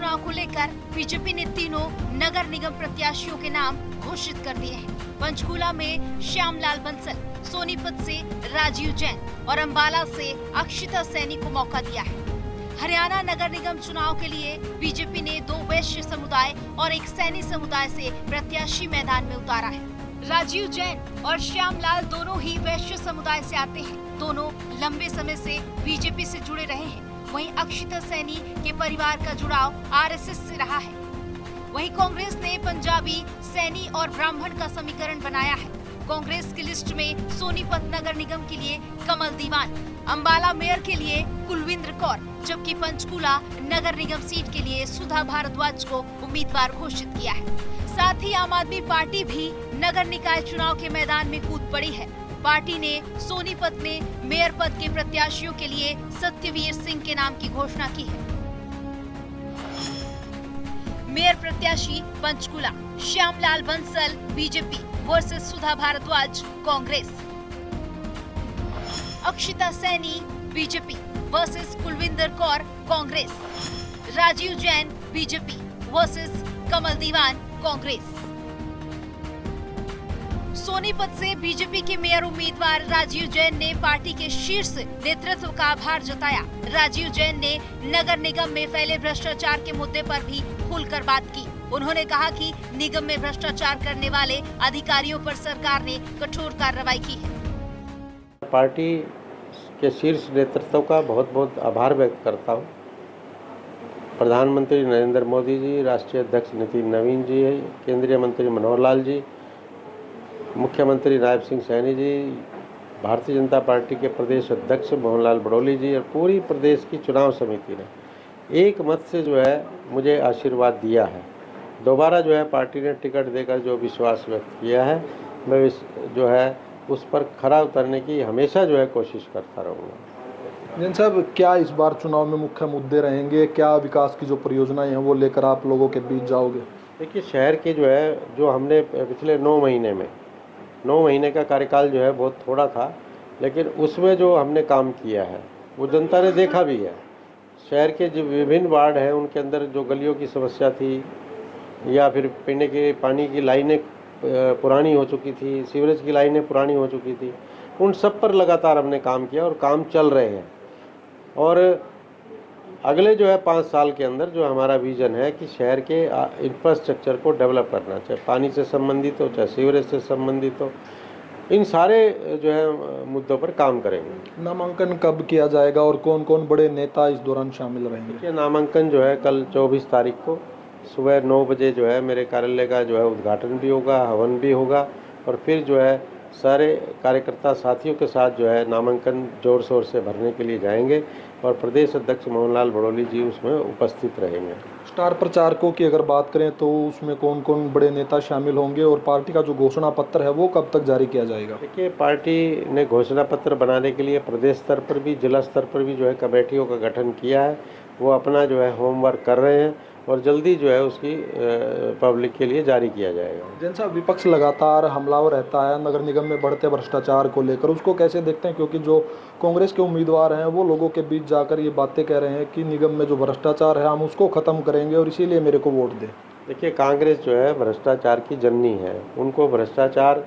चुनाव को लेकर बीजेपी ने तीनों नगर निगम प्रत्याशियों के नाम घोषित कर दिए हैं। पंचकूला में श्यामलाल बंसल, सोनीपत से राजीव जैन और अंबाला से अक्षिता सैनी को मौका दिया है। हरियाणा नगर निगम चुनाव के लिए बीजेपी ने 2 वैश्य समुदाय और 1 सैनी समुदाय से प्रत्याशी मैदान में उतारा है। राजीव जैन और श्यामलाल दोनों ही वैश्य समुदाय से आते हैं। दोनों लंबे समय से बीजेपी से जुड़े रहे हैं। वहीं अक्षिता सैनी के परिवार का जुड़ाव आरएसएस से रहा है। वहीं कांग्रेस ने पंजाबी, सैनी और ब्राह्मण का समीकरण बनाया है। कांग्रेस की लिस्ट में सोनीपत नगर निगम के लिए कमल दीवान, अंबाला मेयर के लिए कुलविंद्र कौर, जबकि पंचकूला नगर निगम सीट के लिए सुधा भारद्वाज को उम्मीदवार घोषित किया है। साथ ही आम आदमी पार्टी भी नगर निकाय चुनाव के मैदान में कूद पड़ी है। पार्टी ने सोनीपत में मेयर पद के प्रत्याशियों के लिए सत्यवीर सिंह के नाम की घोषणा की है। मेयर प्रत्याशी Panchkula Shyamlal Bansal BJP versus Sudha Bhardwaj Congress. Akshita Saini BJP versus Kulwinder Kaur Congress. Rajiv Jain BJP versus Kamal Diwan Congress. Sonipat से बीजेपी के मेयर उम्मीदवार राजीव जैन ने पार्टी के शीर्ष नेतृत्व का आभार जताया। राजीव जैन ने नगर निगम में फैले भ्रष्टाचार के मुद्दे पर भी खुलकर बात की। उन्होंने कहा कि निगम में भ्रष्टाचार करने वाले अधिकारियों पर सरकार ने कठोर कार्रवाई की है। पार्टी के शीर्ष नेतृत्व का बहुत बहुत आभार व्यक्त करता हूँ। प्रधानमंत्री नरेंद्र मोदी जी, राष्ट्रीय अध्यक्ष नितिन नवीन जी, केंद्रीय मंत्री मनोहर लाल जी, मुख्यमंत्री नायब सिंह सैनी जी, भारतीय जनता पार्टी के प्रदेश अध्यक्ष मोहनलाल बड़ौली जी और पूरी प्रदेश की चुनाव समिति ने एक मत से जो है मुझे आशीर्वाद दिया है। दोबारा जो है पार्टी ने टिकट देकर जो विश्वास व्यक्त किया है, मैं जो है उस पर खरा उतरने की हमेशा जो है कोशिश करता रहूँगा। जैन साहब, क्या इस बार चुनाव में मुख्य मुद्दे रहेंगे? क्या विकास की जो परियोजनाएं हैं वो लेकर आप लोगों के बीच जाओगे? देखिए, शहर के जो हमने पिछले 9 महीने का कार्यकाल जो है बहुत थोड़ा था, लेकिन उसमें जो हमने काम किया है वो जनता ने देखा भी है। शहर के जो विभिन्न वार्ड हैं उनके अंदर जो गलियों की समस्या थी या फिर पीने के पानी की लाइनें पुरानी हो चुकी थी, सीवरेज की लाइनें पुरानी हो चुकी थी, उन सब पर लगातार हमने काम किया और काम चल रहे हैं। और अगले जो है 5 साल के अंदर जो हमारा विजन है कि शहर के इंफ्रास्ट्रक्चर को डेवलप करना, चाहे पानी से संबंधित हो, चाहे सीवरेज से संबंधित हो, इन सारे जो है मुद्दों पर काम करेंगे। नामांकन कब किया जाएगा और कौन कौन बड़े नेता इस दौरान शामिल रहेंगे? नामांकन जो है कल 24 तारीख को सुबह 9 बजे जो है मेरे कार्यालय का जो है उद्घाटन भी होगा, हवन भी होगा और फिर जो है सारे कार्यकर्ता साथियों के साथ जो है नामांकन जोर शोर से भरने के लिए जाएंगे और प्रदेश अध्यक्ष मोहनलाल बड़ौली जी उसमें उपस्थित रहेंगे। स्टार प्रचारकों की अगर बात करें तो उसमें कौन कौन बड़े नेता शामिल होंगे और पार्टी का जो घोषणा पत्र है वो कब तक जारी किया जाएगा? देखिए, पार्टी ने घोषणा पत्र बनाने के लिए प्रदेश स्तर पर भी, जिला स्तर पर भी जो है कमेटियों का गठन किया है। वो अपना जो है होमवर्क कर रहे हैं और जल्दी जो है उसकी पब्लिक के लिए जारी किया जाएगा। जैन साहब, विपक्ष लगातार हमलावर रहता है नगर निगम में बढ़ते भ्रष्टाचार को लेकर, उसको कैसे देखते हैं? क्योंकि जो कांग्रेस के उम्मीदवार हैं वो लोगों के बीच जाकर ये बातें कह रहे हैं कि निगम में जो भ्रष्टाचार है हम उसको ख़त्म करेंगे और इसीलिए मेरे को वोट दें। देखिए, कांग्रेस जो है भ्रष्टाचार की जननी है। उनको भ्रष्टाचार,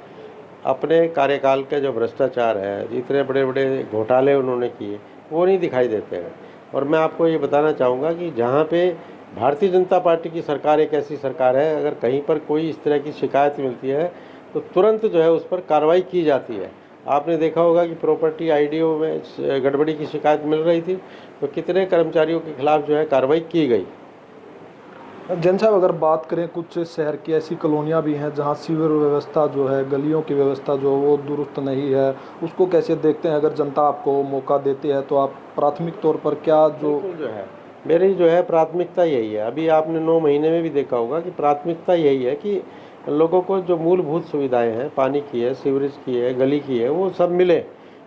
अपने कार्यकाल के जो भ्रष्टाचार है, जितने बड़े बड़े घोटाले उन्होंने किए वो नहीं दिखाई देते हैं। और मैं आपको ये बताना चाहूँगा कि जहाँ पे भारतीय जनता पार्टी की सरकार एक ऐसी सरकार है, अगर कहीं पर कोई इस तरह की शिकायत मिलती है तो तुरंत जो है उस पर कार्रवाई की जाती है। आपने देखा होगा कि प्रॉपर्टी आईडीओ में गड़बड़ी की शिकायत मिल रही थी तो कितने कर्मचारियों के खिलाफ जो है कार्रवाई की गई। जैन साहब, अगर बात करें कुछ शहर की ऐसी कॉलोनियाँ भी हैं जहाँ सीवर व्यवस्था जो है, गलियों की व्यवस्था जो वो दुरुस्त नहीं है, उसको कैसे देखते हैं? अगर जनता आपको मौका देती है तो आप प्राथमिक तौर पर क्या जो है मेरी जो है प्राथमिकता यही है। अभी आपने 9 महीने में भी देखा होगा कि प्राथमिकता यही है कि लोगों को जो मूलभूत सुविधाएं हैं, पानी की है, सीवरेज की है, गली की है, वो सब मिले।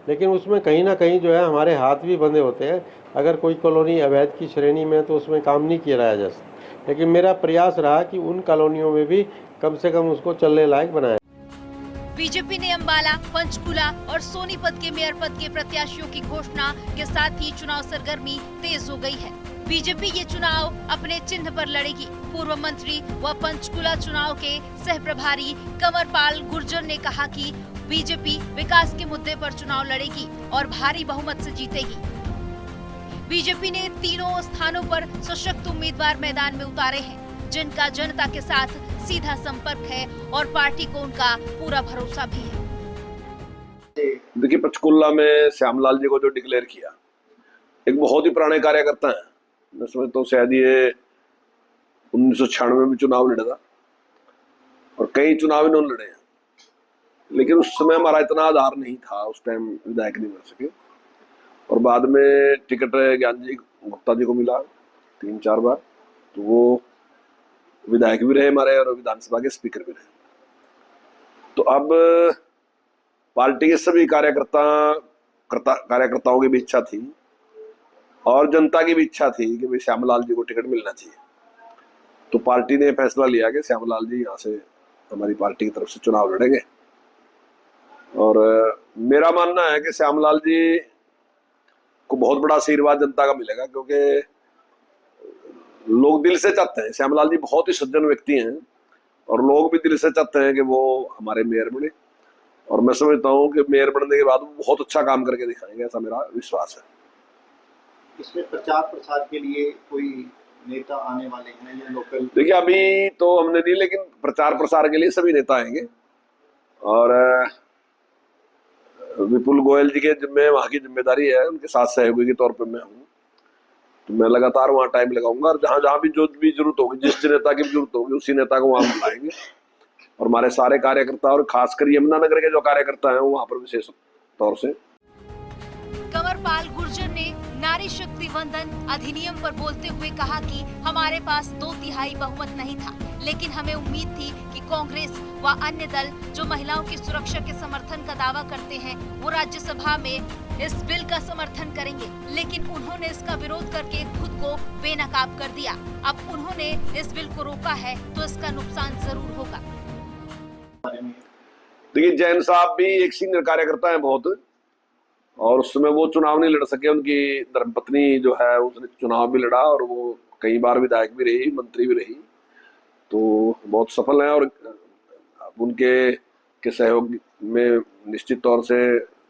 लेकिन उसमें कहीं ना कहीं जो है हमारे हाथ भी बंधे होते हैं। अगर कोई कॉलोनी अवैध की श्रेणी में तो उसमें काम नहीं किया जा सकता। लेकिन मेरा प्रयास रहा कि उन कॉलोनियों में भी कम से कम उसको चलने लायक बनाया। बीजेपी ने अंबाला, पंचकूला और सोनीपत के मेयर पद के प्रत्याशियों की घोषणा के साथ ही चुनाव सरगर्मी तेज हो गई है। बीजेपी ये चुनाव अपने चिन्ह पर लड़ेगी। पूर्व मंत्री व पंचकुला चुनाव के सह प्रभारी कंवरपाल गुर्जर ने कहा कि बीजेपी विकास के मुद्दे पर चुनाव लड़ेगी और भारी बहुमत से जीतेगी। बीजेपी ने तीनों स्थानों पर सशक्त उम्मीदवार मैदान में उतारे हैं, जिनका जनता के साथ सीधा संपर्क है और पार्टी को उनका पूरा भरोसा भी है। देखिए, पंचकुला में श्यामलाल जी को जो डिक्लेयर किया, एक बहुत ही पुराने कार्यकर्ता हैं। मैं समझता हूँ शायद ये 1996 में चुनाव लड़ा था और कई चुनाव इन्होंने लड़े हैं, लेकिन उस समय हमारा इतना आधार नहीं था, उस टाइम विधायक नहीं बन सके। और बाद में टिकट ज्ञान जी गुप्ता जी को मिला 3-4 बार, तो वो विधायक भी रहे हमारे और विधानसभा के स्पीकर भी रहे। तो अब पार्टी के सभी कार्यकर्ताओं की भी इच्छा थी और जनता की भी इच्छा थी कि भाई श्यामलाल जी को टिकट मिलना चाहिए। तो पार्टी ने फैसला लिया कि श्यामलाल जी यहाँ से हमारी पार्टी की तरफ से चुनाव लड़ेंगे। और मेरा मानना है कि श्यामलाल जी को बहुत बड़ा आशीर्वाद जनता का मिलेगा, क्योंकि लोग दिल से चाहते हैं, श्यामलाल जी बहुत ही सज्जन व्यक्ति हैं और लोग भी दिल से चाहते हैं कि वो हमारे मेयर बने। और मैं समझता हूँ कि मेयर बनने के बाद वो बहुत अच्छा काम करके दिखाएंगे, ऐसा मेरा विश्वास है। इसमें प्रचार प्रसार के लिए कोई नेता आने वाले हैं या लोकल? देखिए, अभी तो हमने नहीं, लेकिन प्रचार प्रसार के लिए सभी नेता आएंगे और विपुल गोयल जी के जिम्मे वहाँ की जिम्मेदारी है, उनके साथ सहयोगी के तौर पे मैं हूँ। तो मैं लगातार वहाँ टाइम लगाऊंगा और जहाँ जहाँ भी जो भी जरूरत होगी, जिस नेता की भी जरूरत होगी, उसी नेता को वहाँ बुलाएंगे। और हमारे सारे कार्यकर्ता और खासकर यमुनानगर के जो कार्यकर्ता हैं वो वहाँ पर विशेष तौर से। कंवरपाल गुर्जर ने नारी शक्ति वंदन अधिनियम पर बोलते हुए कहा कि हमारे पास 2/3 बहुमत नहीं था, लेकिन हमें उम्मीद थी कि कांग्रेस व अन्य दल जो महिलाओं की सुरक्षा के समर्थन का दावा करते हैं, वो राज्यसभा में इस बिल का समर्थन करेंगे। लेकिन उन्होंने इसका विरोध करके खुद को बेनकाब कर दिया। अब उन्होंने इस बिल को रोका है तो इसका नुकसान जरूर होगा। देखिए, जैन साहब भी एक सीनियर कार्यकर्ता है बहुत, और उस समय वो चुनाव नहीं लड़ सके। उनकी धर्मपत्नी जो है उसने चुनाव भी लड़ा और वो कई बार विधायक भी रही, मंत्री भी रही, तो बहुत सफल है। और उनके सहयोग में निश्चित तौर से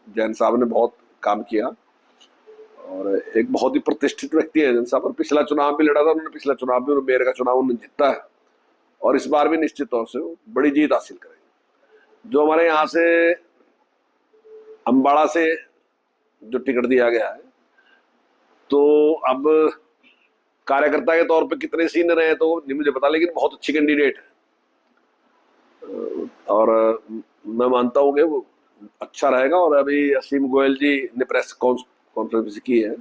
जैन साहब ने बहुत काम किया और एक बहुत ही प्रतिष्ठित व्यक्ति है जैन साहब। और पिछला चुनाव भी लड़ा था उन्होंने, पिछला चुनाव भी मेयर का चुनाव उन्होंने जीता है और इस बार भी निश्चित तौर से वो बड़ी जीत हासिल करेंगे। जो हमारे यहाँ से अम्बाड़ा से जो टिकट दिया गया है, तो अब कार्यकर्ता के तौर पे कितने सीनियर हैं तो नहीं मुझे पता, लेकिन बहुत अच्छी कैंडिडेट है और मैं मानता हूँ कि वो अच्छा रहेगा। और अभी असीम गोयल जी ने प्रेस कॉन्फ्रेंस की है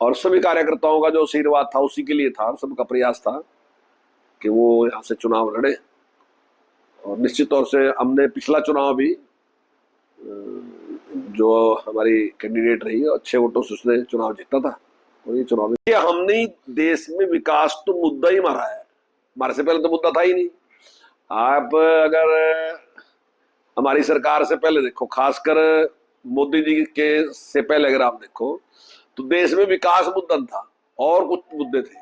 और सभी कार्यकर्ताओं का जो आशीर्वाद था उसी के लिए था, सबका प्रयास था कि वो यहाँ से चुनाव लड़े। और निश्चित तौर से हमने पिछला चुनाव भी जो हमारी कैंडिडेट रही अच्छे वोटों से उसने चुनाव जीता था और ये चुनाव हमने देश में विकास तो मुद्दा ही मारा है, हमारे से पहले तो मुद्दा था ही नहीं। आप अगर हमारी सरकार से पहले देखो, खासकर मोदी जी के से पहले अगर आप देखो तो देश में विकास मुद्दा था और कुछ मुद्दे थे,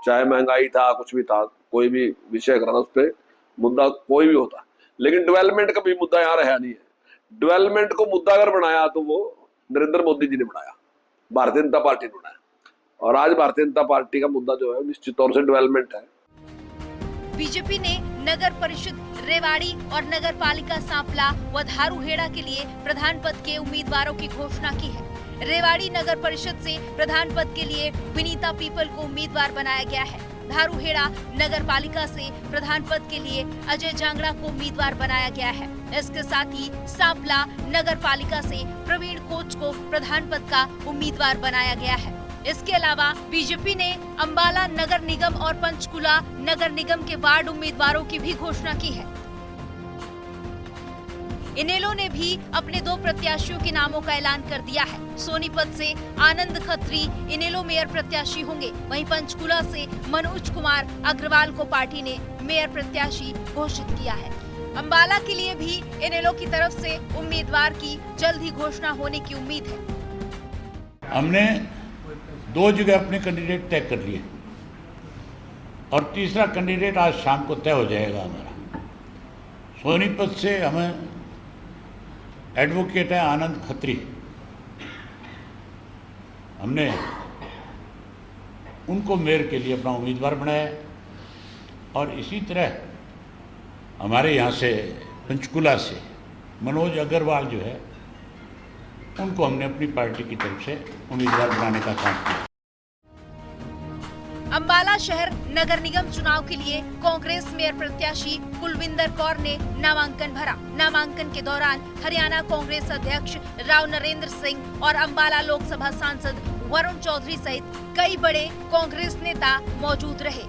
चाहे महंगाई था, कुछ भी था, कोई भी विषय अगर उस पर मुद्दा कोई भी होता, लेकिन डेवलपमेंट का भी मुद्दा यहाँ रहा नहीं है। डेवलपमेंट को मुद्दा अगर बनाया तो वो नरेंद्र मोदी जी ने बनाया, भारतीय जनता पार्टी ने बनाया। और आज भारतीय जनता पार्टी का मुद्दा जो है निश्चित तौर से डेवलपमेंट है। बीजेपी ने नगर परिषद रेवाड़ी और नगर पालिका सांपला व धारूहेड़ा के लिए प्रधान पद के उम्मीदवारों की घोषणा की है। रेवाड़ी नगर परिषद से प्रधान पद के लिए विनीता पीपल को उम्मीदवार बनाया गया है। धारूहेड़ा नगर पालिका से प्रधान पद के लिए अजय जांगड़ा को उम्मीदवार बनाया गया है। इसके साथ ही सांपला नगर पालिका से प्रवीण कोच को प्रधान पद का उम्मीदवार बनाया गया है। इसके अलावा बीजेपी ने अंबाला नगर निगम और पंचकुला नगर निगम के वार्ड उम्मीदवारों की भी घोषणा की है। इनेलो ने भी अपने 2 प्रत्याशियों के नामों का ऐलान कर दिया है। सोनीपत से आनंद खत्री इनेलो मेयर प्रत्याशी होंगे, वहीं पंचकुला से मनोज कुमार अग्रवाल को पार्टी ने मेयर प्रत्याशी घोषित किया है। अंबाला के लिए भी इनेलो की तरफ से उम्मीदवार की जल्द ही घोषणा होने की उम्मीद है। हमने 2 जगह अपने कैंडिडेट तय कर लिए और तीसरा कैंडिडेट आज शाम को तय हो जाएगा हमारा। सोनीपत से हमें एडवोकेट है आनंद खत्री, हमने उनको मेयर के लिए अपना उम्मीदवार बनाया और इसी तरह हमारे यहाँ से पंचकुला से मनोज अग्रवाल जो है उनको हमने अपनी पार्टी की तरफ से उम्मीदवार बनाने का काम किया। अंबाला शहर नगर निगम चुनाव के लिए कांग्रेस मेयर प्रत्याशी कुलविंदर कौर ने नामांकन भरा। नामांकन के दौरान हरियाणा कांग्रेस अध्यक्ष राव नरेंद्र सिंह और अंबाला लोकसभा सांसद वरुण चौधरी सहित कई बड़े कांग्रेस नेता मौजूद रहे।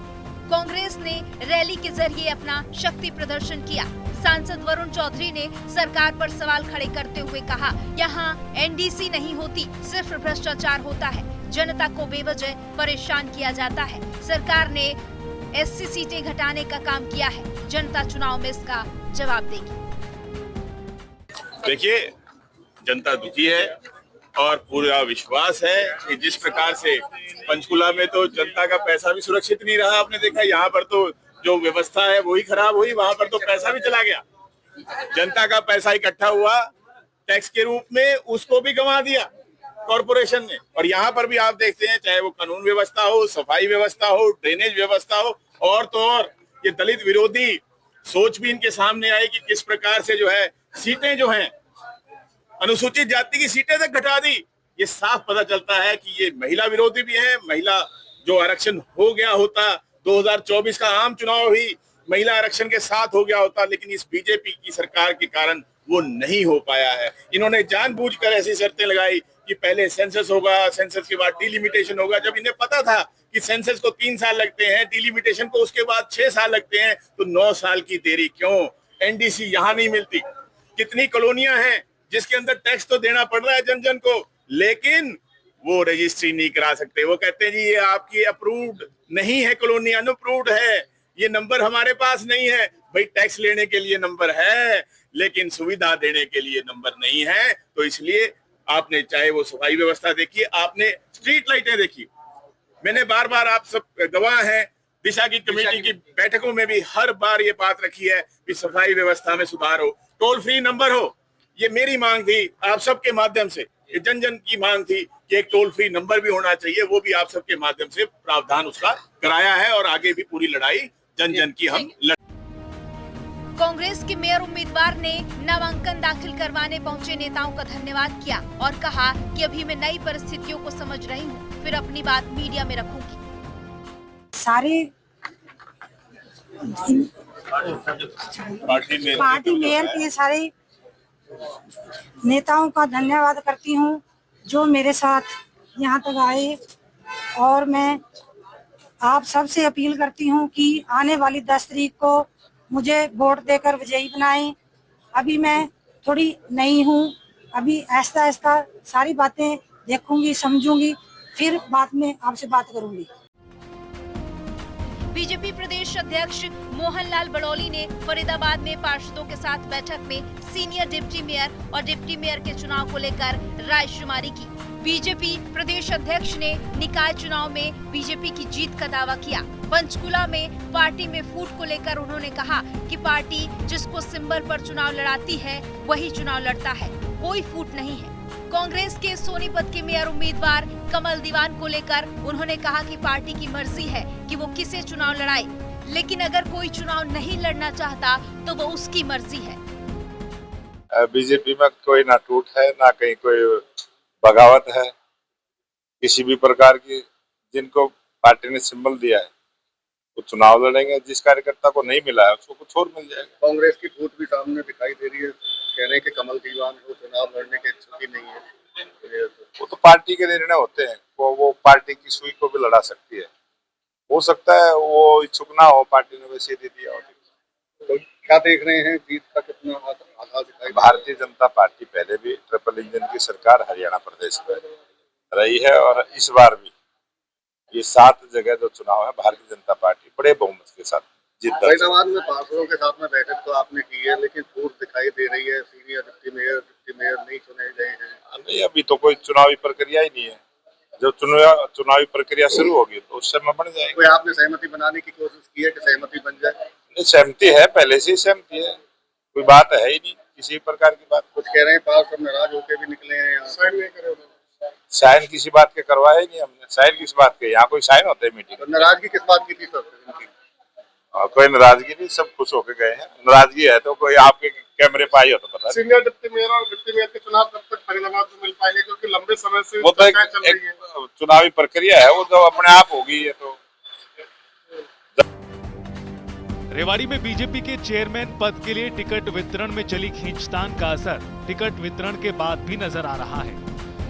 कांग्रेस ने रैली के जरिए अपना शक्ति प्रदर्शन किया। सांसद वरुण चौधरी ने सरकार पर सवाल खड़े करते हुए कहा, यहाँ एनडीसी नहीं होती, सिर्फ भ्रष्टाचार होता है, जनता को बेवजह परेशान किया जाता है। सरकार ने एससी सीटें घटाने का काम किया है, जनता चुनाव में इसका जवाब देगी। देखिए, जनता दुखी है और पूरा विश्वास है कि जिस प्रकार से पंचकुला में तो जनता का पैसा भी सुरक्षित नहीं रहा, आपने देखा यहाँ पर तो जो व्यवस्था है वही खराब हुई, वहां पर तो पैसा भी चला गया, जनता का पैसा इकट्ठा हुआ टैक्स के रूप में, उसको भी गंवा दिया कॉर्पोरेशन ने। और यहाँ पर भी आप देखते हैं, चाहे वो कानून व्यवस्था हो, सफाई व्यवस्था हो, ड्रेनेज व्यवस्था हो, और तो और ये दलित विरोधी सोच भी इनके सामने आई कि किस प्रकार से जो है सीटें जो हैं अनुसूचित जाति की सीटें तक घटा दी। ये साफ पता चलता है कि ये महिला विरोधी भी है। महिला जो आरक्षण हो गया होता 2024 का आम चुनाव ही महिला आरक्षण के साथ हो गया होता, लेकिन इस बीजेपी की सरकार के कारण वो नहीं हो पाया है। इन्होंने जानबूझकर ऐसी शर्तें लगाई कि पहले सेंसस होगा, सेंसस के बाद डिलिमिटेशन होगा। जब इन्हें पता था कि सेंसस को 3 साल लगते हैं, डिलिमिटेशन को उसके बाद 6 साल लगते हैं, तो 9 साल की देरी क्यों? एनडीसी यहाँ नहीं मिलती। कितनी कॉलोनियां हैं जिसके अंदर टैक्स तो देना पड़ रहा है जन जन को, लेकिन वो रजिस्ट्री नहीं करा सकते। वो कहते हैं जी ये आपकी अप्रूव्ड नहीं है कॉलोनी, अनअप्रूव्ड है, ये नंबर हमारे पास नहीं है। भाई टैक्स लेने के लिए नंबर है, लेकिन सुविधा देने के लिए नंबर नहीं है। तो इसलिए आपने चाहे वो सफाई व्यवस्था देखिए, आपने स्ट्रीट लाइटें देखी, मैंने बार बार, आप सब गवाह हैं, दिशा की कमेटी की बैठकों में भी हर बार ये बात रखी है कि सफाई व्यवस्था में सुधार हो, टोल फ्री नंबर हो। ये मेरी मांग थी आप सबके माध्यम से, ये जन जन की मांग थी कि एक टोल फ्री नंबर भी होना चाहिए। वो भी आप सबके माध्यम से प्रावधान उसका कराया है और आगे भी पूरी लड़ाई जन जन की हम कांग्रेस के मेयर उम्मीदवार ने नामांकन दाखिल करवाने पहुंचे नेताओं का धन्यवाद किया और कहा कि अभी मैं नई परिस्थितियों को समझ रही हूं, फिर अपनी बात मीडिया में रखूंगी। सारे पार्टी मेयर के सारे नेताओं का धन्यवाद करती हूं जो मेरे साथ यहां तक आए, और मैं आप सबसे अपील करती हूं कि आने वाली 10 तारीख को मुझे वोट देकर विजयी बनाएं। अभी मैं थोड़ी नई हूं, अभी ऐसा ऐसा सारी बातें देखूंगी, समझूंगी, फिर बाद में आपसे बात करूंगी। बीजेपी प्रदेश अध्यक्ष मोहनलाल बड़ौली ने फरीदाबाद में पार्षदों के साथ बैठक में सीनियर डिप्टी मेयर और डिप्टी मेयर के चुनाव को लेकर रायशुमारी की। बीजेपी प्रदेश अध्यक्ष ने निकाय चुनाव में बीजेपी की जीत का दावा किया। पंचकुला में पार्टी में फूट को लेकर उन्होंने कहा कि पार्टी जिसको सिंबल पर चुनाव लड़ाती है वही चुनाव लड़ता है, कोई फूट नहीं है। कांग्रेस के सोनीपत के मेयर उम्मीदवार कमल दीवान को लेकर उन्होंने कहा कि पार्टी की मर्जी है कि वो किसे चुनाव लड़ाए, लेकिन अगर कोई चुनाव नहीं लड़ना चाहता तो वो उसकी मर्जी है। बीजेपी में कोई ना टूट है, ना कहीं कोई बगावत है किसी भी प्रकार की। जिनको पार्टी ने सिंबल दिया है वो चुनाव लड़ेंगे, जिस कार्यकर्ता को नहीं मिला है उसको कुछ और मिल जाएगा। कांग्रेस की फूट भी सामने दिखाई दे रही है, कह रहे हैं कि कमल दीवान को चुनाव लड़ने की इच्छुक ही नहीं है। वो तो पार्टी के निर्णय होते हैं, वो पार्टी की सुई को भी लड़ा सकती है। हो सकता है वो इच्छुक ना हो, पार्टी ने वैसे दे दिया हो। तो क्या देख रहे हैं, जीत का कितना आधार दिखाई? भारतीय जनता पार्टी पहले भी ट्रिपल इंजन की सरकार हरियाणा प्रदेश में रही है और इस बार भी ये 7 जगह जो चुनाव है भारतीय जनता पार्टी बड़े बहुमत के साथ जीत। फरीदाबाद में पार्षदों के साथ में बैठक तो आपने की है, लेकिन फूट दिखाई दे रही है, सीनियर डिप्टी मेयर नहीं चुने गए हैं। नहीं, अभी तो कोई चुनावी प्रक्रिया ही नहीं है। जब चुनावी प्रक्रिया शुरू होगी तो उस समय बन जाएगी। कोई आपने सहमति बनाने की कोशिश की है कि सहमति बन जाए? नहीं, सहमति है, पहले से ही सहमति है, कोई बात है ही नहीं किसी प्रकार की बात। कुछ कह रहे हैं पास सब नाराज होकर भी निकले हैं, यहाँ साइन नहीं करे उन्होंने। साइन किसी बात के करवाया ही नहीं हमने। साइन किस बात के? यहाँ कोई साइन होते है मीटिंग? तो नाराजगी किस बात की थी सर? कोई नाराजगी नहीं, सब खुश होके गए हैं। नाराजगी है तो कोई आपके कैमरे पे आई हो तो पता। सीनियर डिप्टी मेयर और डिप्टी मेयर के चुनाव कब तक फरीदाबाद में मिल पाएंगे, क्योंकि लंबे समय से वो तो एक चुनावी प्रक्रिया है, वो तो अपने आप होगी। ये तो रेवाड़ी में बीजेपी के चेयरमैन पद के लिए टिकट वितरण में चली खींचतान का असर टिकट वितरण के बाद भी नजर आ रहा है।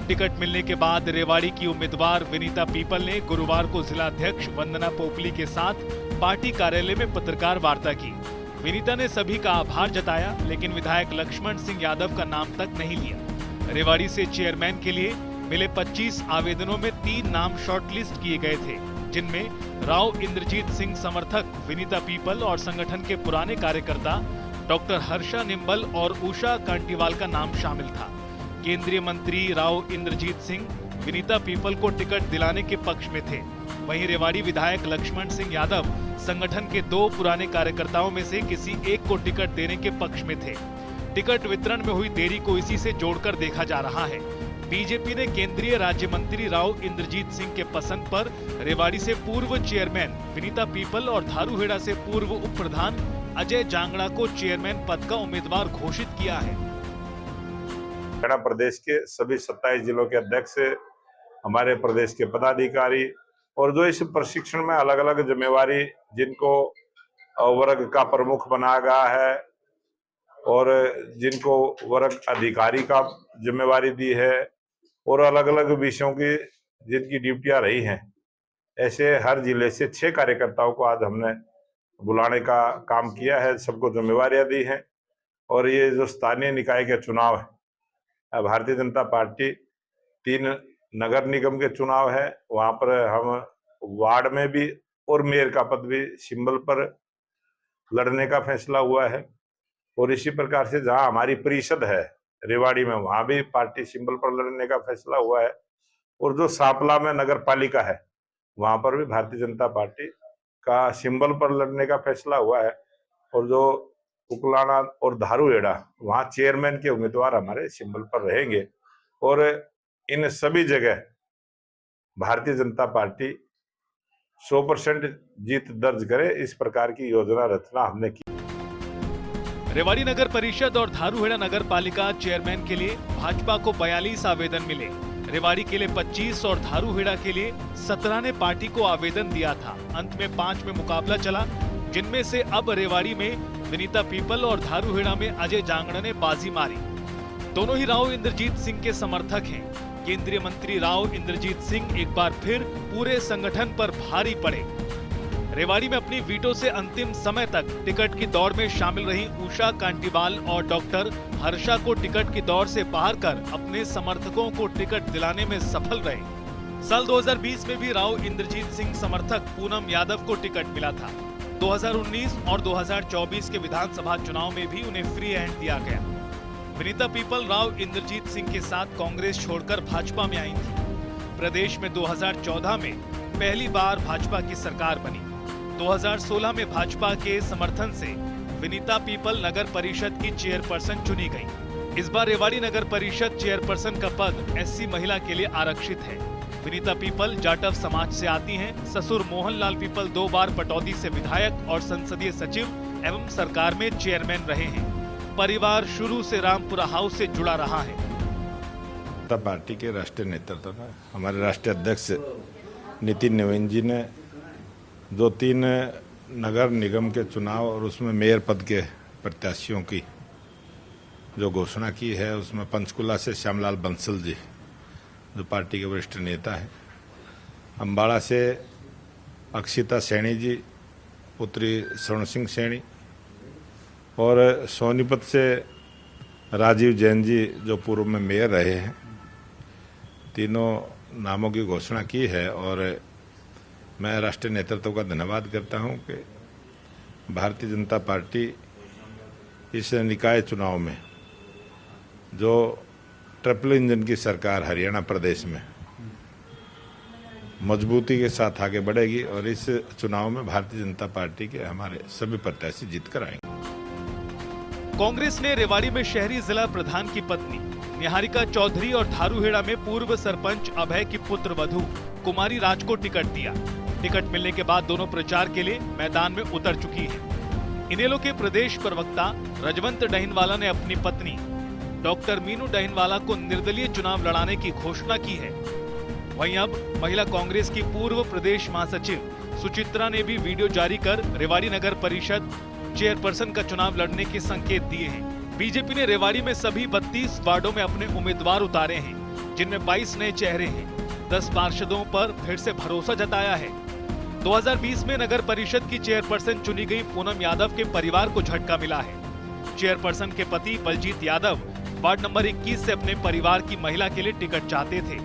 टिकट मिलने के बाद रेवाड़ी की उम्मीदवार विनीता पीपल ने गुरुवार को जिलाध्यक्ष वंदना पोपली के साथ पार्टी कार्यालय में पत्रकार वार्ता की। विनीता ने सभी का आभार जताया, लेकिन विधायक लक्ष्मण सिंह यादव का नाम तक नहीं लिया। रेवाड़ी से चेयरमैन के लिए मिले 25 आवेदनों में 3 नाम शॉर्टलिस्ट किए गए थे, जिनमें राव इंद्रजीत सिंह समर्थक विनीता पीपल और संगठन के पुराने कार्यकर्ता डॉक्टर हर्षा निम्बल और उषा कांटीवाल का नाम शामिल था। केंद्रीय मंत्री राव इंद्रजीत सिंह विनीता पीपल को टिकट दिलाने के पक्ष में थे। वहीं रेवाड़ी विधायक लक्ष्मण सिंह यादव संगठन के 2 पुराने कार्यकर्ताओं में से किसी एक को टिकट देने के पक्ष में थे। टिकट वितरण में हुई देरी को इसी से जोड़कर देखा जा रहा है। बीजेपी ने केंद्रीय राज्य मंत्री राव इंद्रजीत सिंह के पसंद पर रेवाड़ी से पूर्व चेयरमैन विनीता पीपल और धारूहेड़ा से पूर्व उप प्रधान अजय जांगड़ा को चेयरमैन पद का उम्मीदवार घोषित किया है। हरियाणा प्रदेश के सभी 27 जिलों के अध्यक्ष, हमारे प्रदेश के पदाधिकारी और जो इस प्रशिक्षण में अलग अलग जिम्मेवारी जिनको वर्ग का प्रमुख बनाया गया है और जिनको वर्ग अधिकारी का जिम्मेवारी दी है और अलग अलग विषयों की जिनकी ड्यूटियां रही हैं, ऐसे हर जिले से 6 कार्यकर्ताओं को आज हमने बुलाने का काम किया है, सबको जिम्मेवारियां दी हैं। और ये जो स्थानीय निकाय के चुनाव है, भारतीय जनता पार्टी 3 नगर निगम के चुनाव है, वहां पर हम वार्ड में भी और मेयर का पद भी सिंबल पर लड़ने का फैसला हुआ है। और इसी प्रकार से जहां हमारी परिषद है रेवाड़ी में, वहां भी पार्टी सिंबल पर लड़ने का फैसला हुआ है। और जो सांपला में नगर पालिका है, वहां पर भी भारतीय जनता पार्टी का सिंबल पर लड़ने का फैसला हुआ है। और जो कुकलाना और धारूहेड़ा, वहां चेयरमैन के उम्मीदवार हमारे सिंबल पर रहेंगे। और इन सभी जगह भारतीय जनता पार्टी 100% जीत दर्ज करे, इस प्रकार की योजना रचना हमने की। रेवाड़ी नगर परिषद और धारूहेड़ा नगर पालिका चेयरमैन के लिए भाजपा को 42 आवेदन मिले। रेवाड़ी के लिए 25 और धारूहेड़ा के लिए 17 ने पार्टी को आवेदन दिया था। अंत में 5 में मुकाबला चला, जिनमें से अब रेवाड़ी में विनीता पीपल और धारूहेड़ा में अजय जांगड़ा ने बाजी मारी। दोनों ही राव इंद्रजीत सिंह के समर्थक हैं। केंद्रीय मंत्री राव इंद्रजीत सिंह एक बार फिर पूरे संगठन पर भारी पड़े। रेवाड़ी में अपनी वीटो से अंतिम समय तक टिकट की दौड़ में शामिल रही उषा कांटीवाल और डॉक्टर हर्षा को टिकट की दौड़ से बाहर कर अपने समर्थकों को टिकट दिलाने में सफल रहे। साल 2020 में भी राव इंद्रजीत सिंह समर्थक पूनम यादव को टिकट मिला था। 2019 और 2024 के विधानसभा चुनाव में भी उन्हें फ्री हैंड दिया गया। विनीता पीपल राव इंद्रजीत सिंह के साथ कांग्रेस छोड़कर भाजपा में आई थी। प्रदेश में 2014 में पहली बार भाजपा की सरकार बनी। 2016 में भाजपा के समर्थन से विनीता पीपल नगर परिषद की चेयरपर्सन चुनी गई। इस बार रेवाड़ी नगर परिषद चेयरपर्सन का पद एससी महिला के लिए आरक्षित है। विनीता पीपल जाटव समाज से आती हैं। ससुर मोहनलाल पीपल 2 बार पटौदी से विधायक और संसदीय सचिव एवं सरकार में चेयरमैन रहे हैं। परिवार शुरू से रामपुरा हाउस से जुड़ा रहा है। पार्टी के राष्ट्रीय नेतृत्व में हमारे राष्ट्रीय अध्यक्ष नितिन नवीन जी ने जो 3 नगर निगम के चुनाव और उसमें मेयर पद के प्रत्याशियों की जो घोषणा की है, उसमें पंचकुला से श्यामलाल बंसल जी जो पार्टी के वरिष्ठ नेता हैं, अम्बाड़ा से अक्षिता सैनी जी पुत्री स्वर्ण सिंह सैनी और सोनीपत से राजीव जैन जी जो पूर्व में मेयर रहे हैं, तीनों नामों की घोषणा की है। और मैं राष्ट्रीय नेतृत्व का धन्यवाद करता हूं कि भारतीय जनता पार्टी इस निकाय चुनाव में जो ट्रिपल इंजन की सरकार हरियाणा प्रदेश में मजबूती के साथ आगे बढ़ेगी और इस चुनाव में भारतीय जनता पार्टी के हमारे सभी प्रत्याशी जीत कर आएंगे। कांग्रेस ने रेवाड़ी में शहरी जिला प्रधान की पत्नी निहारिका चौधरी और धारूहेड़ा में पूर्व सरपंच अभय की पुत्र वधू कुमारी राज को टिकट दिया। टिकट मिलने के बाद दोनों प्रचार के लिए मैदान में उतर चुकी हैं। इनेलो के प्रदेश प्रवक्ता रजवंत डहिनवाला ने अपनी पत्नी डॉक्टर मीनू डहिनवाला को निर्दलीय चुनाव लड़ाने की घोषणा की है। वहीं अब महिला कांग्रेस की पूर्व प्रदेश महासचिव सुचित्रा ने भी वीडियो जारी कर रेवाड़ी नगर परिषद चेयरपर्सन का चुनाव लड़ने के संकेत दिए हैं। बीजेपी ने रेवाड़ी में सभी 32 वार्डों में अपने उम्मीदवार उतारे हैं, जिनमें 22 नए चेहरे हैं। 10 पार्षदों पर फिर से भरोसा जताया है। 2020 में नगर परिषद की चेयरपर्सन चुनी गई पूनम यादव के परिवार को झटका मिला है। चेयरपर्सन के पति बलजीत यादव वार्ड नंबर 21 से अपने परिवार की महिला के लिए टिकट चाहते थे।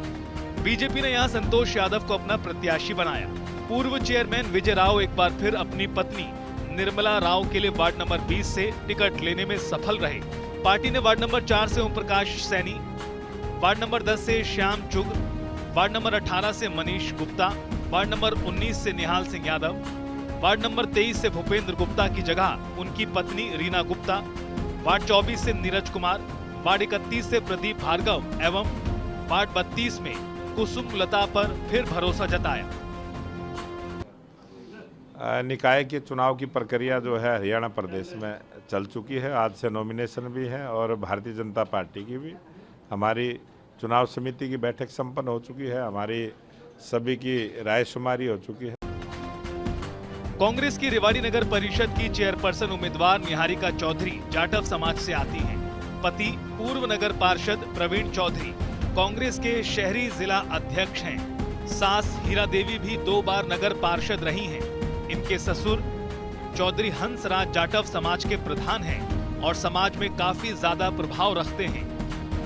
बीजेपी ने यहां संतोष यादव को अपना प्रत्याशी बनाया। पूर्व चेयरमैन विजय राव एक बार फिर अपनी पत्नी निर्मला राव के लिए वार्ड नंबर 20 से टिकट लेने में सफल रहे। पार्टी ने वार्ड नंबर 4 से ओम प्रकाश सैनी, वार्ड नंबर 10 से श्याम चुग, वार्ड नंबर 18 से मनीष गुप्ता, वार्ड नंबर 19 से निहाल सिंह यादव, वार्ड नंबर 23 से भूपेंद्र गुप्ता की जगह उनकी पत्नी रीना गुप्ता, वार्ड 24 से नीरज कुमार, वार्ड 31 से प्रदीप भार्गव एवं वार्ड 32 में कुसुम लता पर फिर भरोसा जताया। निकाय के चुनाव की प्रक्रिया जो है हरियाणा प्रदेश में चल चुकी है। आज से नॉमिनेशन भी है और भारतीय जनता पार्टी की भी हमारी चुनाव समिति की बैठक संपन्न हो चुकी है। हमारी सभी की रायशुमारी हो चुकी है। कांग्रेस की रेवाड़ी नगर परिषद की चेयरपर्सन उम्मीदवार निहारिका चौधरी जाटव समाज से आती हैं। पति पूर्व नगर पार्षद प्रवीण चौधरी कांग्रेस के शहरी जिला अध्यक्ष हैं। सास हीरा देवी भी 2 बार नगर पार्षद रही हैं। इनके ससुर चौधरी हंसराज जाटव समाज के प्रधान हैं और समाज में काफी ज्यादा प्रभाव रखते हैं।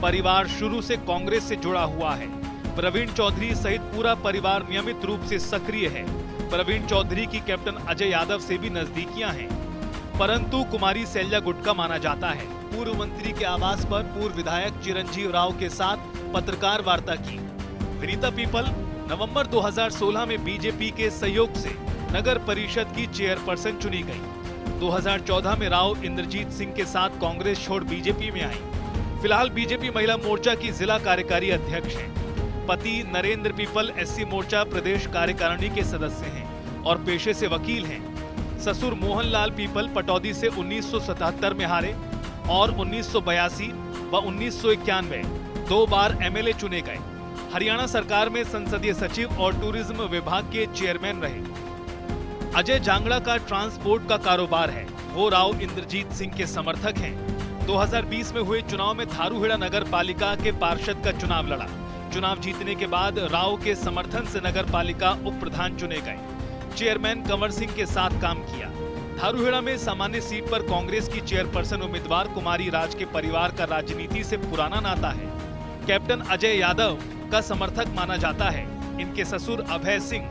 परिवार शुरू से कांग्रेस से जुड़ा हुआ है। प्रवीण चौधरी सहित पूरा परिवार नियमित रूप से सक्रिय है। प्रवीण चौधरी की कैप्टन अजय यादव से भी नजदीकियां हैं, परंतु कुमारी सैल्या गुटका माना जाता है। पूर्व मंत्री के आवास पर पूर्व विधायक चिरंजीव राव के साथ पत्रकार वार्ता की। विनीता पीपल नवंबर 2016 में बीजेपी के सहयोग से नगर परिषद की चेयरपर्सन चुनी गई। 2014 में राव इंद्रजीत सिंह के साथ कांग्रेस छोड़ बीजेपी में आई। फिलहाल बीजेपी महिला मोर्चा की जिला कार्यकारी अध्यक्ष हैं। पति नरेंद्र पीपल एससी मोर्चा प्रदेश कार्यकारिणी के सदस्य हैं और पेशे से वकील हैं। ससुर मोहनलाल पीपल पटौदी से 1977 में हारे और 1982 व 1991 2 बार एमएलए चुने गए। हरियाणा सरकार में संसदीय सचिव और टूरिज्म विभाग के चेयरमैन रहे। अजय जांगड़ा का ट्रांसपोर्ट का कारोबार है। वो राव इंद्रजीत सिंह के समर्थक हैं। 2020 में हुए चुनाव में धारूहेड़ा नगर पालिका के पार्षद का चुनाव लड़ा। चुनाव जीतने के बाद राव के समर्थन से नगर पालिका उप प्रधान चुने गए। चेयरमैन कंवर सिंह के साथ काम किया। धारूहेड़ा में सामान्य सीट पर कांग्रेस की चेयरपर्सन उम्मीदवार कुमारी राज के परिवार का राजनीति से पुराना नाता है। कैप्टन अजय यादव का समर्थक माना जाता है। इनके ससुर अभय सिंह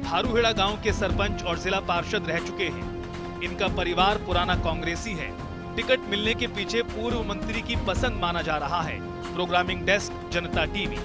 धारूहेड़ा गांव के सरपंच और जिला पार्षद रह चुके हैं। इनका परिवार पुराना कांग्रेसी है। टिकट मिलने के पीछे पूर्व मंत्री की पसंद माना जा रहा है। प्रोग्रामिंग डेस्क, जनता टीवी।